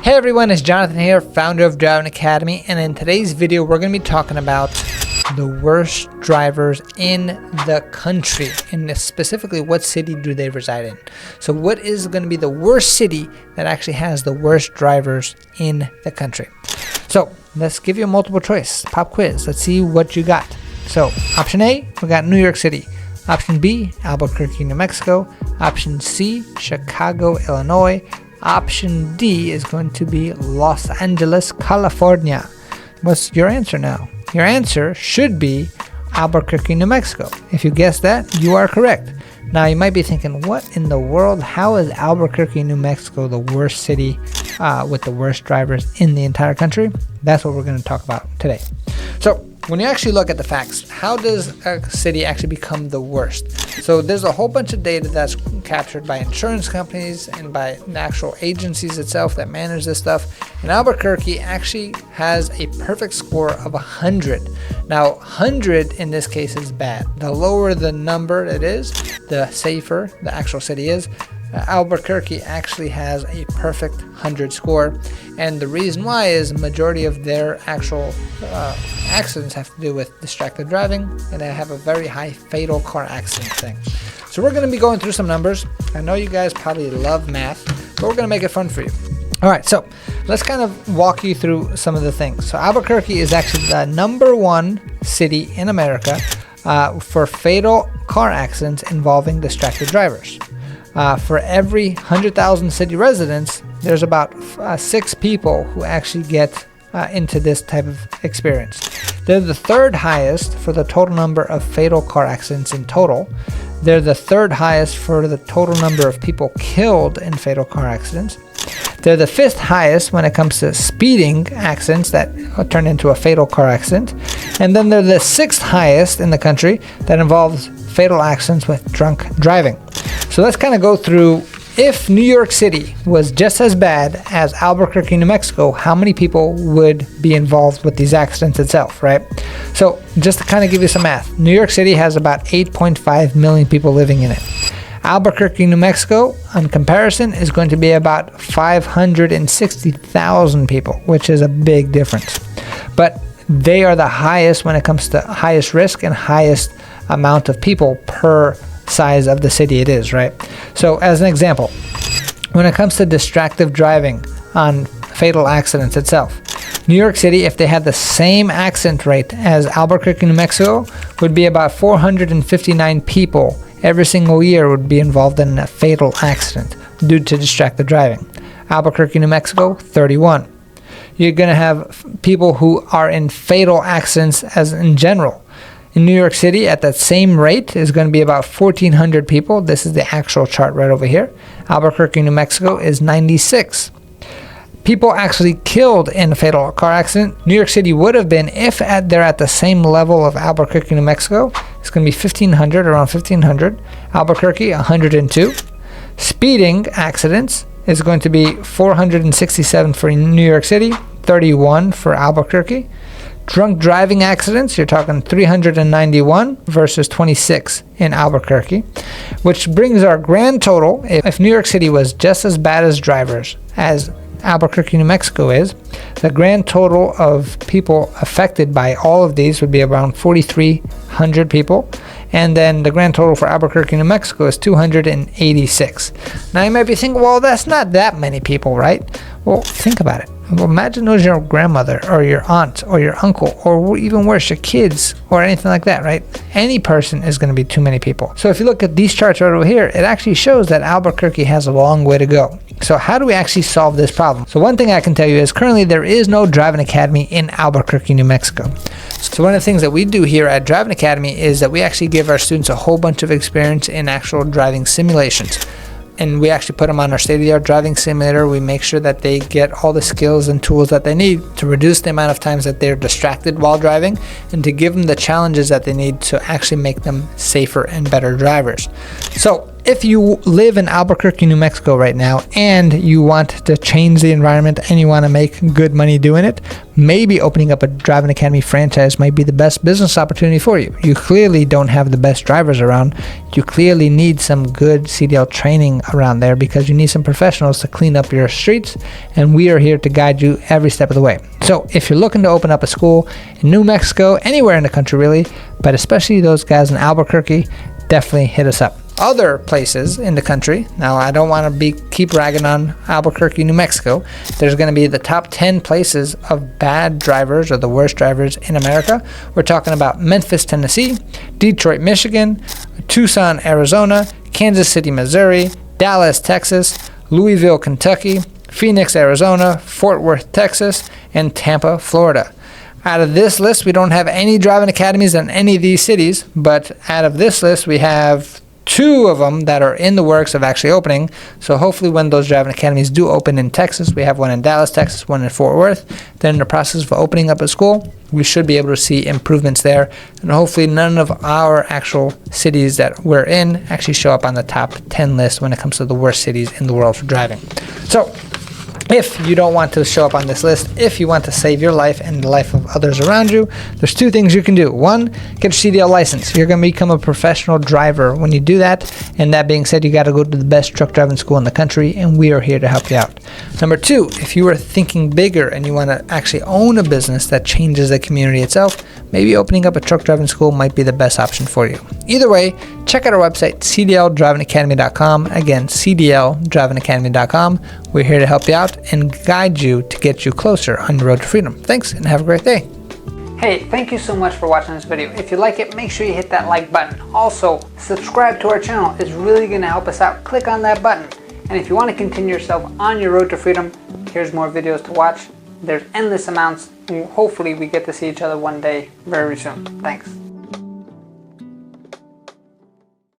Hey everyone, it's Jonathan here, founder of Driving Academy, and in today's video we're going to be talking about the worst drivers in the country, and specifically what city do they reside in. So what is going to be the worst city that actually has the worst drivers in the country? So let's give you a multiple choice pop quiz. Let's see what you got. So option A, we got New York City. Option B, Albuquerque, New Mexico. Option C, Chicago, Illinois. Option D is going to be Los Angeles, California. What's your answer now? Your answer should be Albuquerque, New Mexico. If you guessed that, you are correct. Now you might be thinking, what in the world? How is Albuquerque, New Mexico the worst city with the worst drivers in the entire country? That's what we're going to talk about today. So when you actually look at the facts, how does a city actually become the worst? So there's a whole bunch of data that's captured by insurance companies and by the actual agencies itself that manage this stuff. And Albuquerque actually has a perfect score of 100. Now 100 in this case is bad. The lower the number it is, the safer the actual city is. Albuquerque actually has a perfect 100 score, and the reason why is the majority of their actual accidents have to do with distracted driving, and they have a very high fatal car accident thing. So we're going to be going through some numbers. I know you guys probably love math, but we're going to make it fun for you. Alright, so let's kind of walk you through some of the things. So Albuquerque is actually the #1 city in America for fatal car accidents involving distracted drivers. For every 100,000 city residents, there's about 6 people who actually get into this type of experience. They're the third highest for the total number of fatal car accidents in total. They're the third highest for the total number of people killed in fatal car accidents. They're the 5th highest when it comes to speeding accidents that turn into a fatal car accident. And then they're the 6th highest in the country that involves fatal accidents with drunk driving. So let's kind of go through, if New York City was just as bad as Albuquerque, New Mexico, how many people would be involved with these accidents itself, right? So just to kind of give you some math, New York City has about 8.5 million people living in it. Albuquerque, New Mexico, in comparison, is going to be about 560,000 people, which is a big difference. But they are the highest when it comes to highest risk and highest amount of people per size of the city it is, right? So as an example, when it comes to distracted driving on fatal accidents itself, New York City, if they had the same accident rate as Albuquerque, New Mexico, would be about 459 people every single year would be involved in a fatal accident due to distracted driving. Albuquerque, New Mexico, 31. You're going to have people who are in fatal accidents as in general. In New York City, at that same rate, is going to be about 1,400 people. This is the actual chart right over here. Albuquerque, New Mexico is 96. People actually killed in a fatal car accident, New York City would have been, if they're at the same level of Albuquerque, New Mexico, it's going to be 1,500, around 1,500. Albuquerque, 102. Speeding accidents is going to be 467 for New York City, 31 for Albuquerque. Drunk driving accidents, you're talking 391 versus 26 in Albuquerque, which brings our grand total, if New York City was just as bad as drivers as Albuquerque, New Mexico is, the grand total of people affected by all of these would be around 4,300 people. And then the grand total for Albuquerque, New Mexico is 286. Now you might be thinking, well, that's not that many people, right? Well, think about it. Well, imagine it was your grandmother or your aunt or your uncle or even worse, your kids or anything like that, right? Any person is going to be too many people. So if you look at these charts right over here, it actually shows that Albuquerque has a long way to go. So how do we actually solve this problem? So one thing I can tell you is currently there is no driving academy in Albuquerque, New Mexico. So one of the things that we do here at Driving Academy is that we actually give our students a whole bunch of experience in actual driving simulations. And we actually put them on our state-of-the-art driving simulator. We make sure that they get all the skills and tools that they need to reduce the amount of times that they're distracted while driving, and to give them the challenges that they need to actually make them safer and better drivers. So if you live in Albuquerque, New Mexico right now, and you want to change the environment and you want to make good money doing it, maybe opening up a driving academy franchise might be the best business opportunity for you. You clearly don't have the best drivers around. You clearly need some good CDL training around there because you need some professionals to clean up your streets, and we are here to guide you every step of the way. So if you're looking to open up a school in New Mexico, anywhere in the country really, but especially those guys in Albuquerque, definitely hit us up. Other places in the country, now I don't want to keep ragging on Albuquerque, New Mexico. There's going to be the top 10 places of bad drivers or the worst drivers in America. We're talking about Memphis, Tennessee, Detroit, Michigan, Tucson, Arizona, Kansas City, Missouri, Dallas, Texas, Louisville, Kentucky, Phoenix, Arizona, Fort Worth, Texas, and Tampa, Florida. Out of this list, we don't have any driving academies in any of these cities, but out of this list, we have 2 of them that are in the works of actually opening. So hopefully when those driving academies do open in Texas, we have one in Dallas, Texas, one in Fort Worth. Then in the process of opening up a school, we should be able to see improvements there. And hopefully none of our actual cities that we're in actually show up on the top 10 list when it comes to the worst cities in the world for driving. So if you don't want to show up on this list, if you want to save your life and the life of others around you, there's 2 things you can do. 1, get your CDL license. You're going to become a professional driver when you do that. And that being said, you got to go to the best truck driving school in the country, and we are here to help you out. Number 2, if you are thinking bigger and you want to actually own a business that changes the community itself, maybe opening up a truck driving school might be the best option for you. Either way, check out our website, cdldrivingacademy.com. Again, cdldrivingacademy.com. We're here to help you out and guide you to get you closer on your road to freedom. Thanks, and have a great day. Hey, thank you so much for watching this video. If you like it, make sure you hit that like button. Also, subscribe to our channel. It's really going to help us out. Click on that button. And if you want to continue yourself on your road to freedom, here's more videos to watch. There's endless amounts. Hopefully we get to see each other one day very soon. Thanks.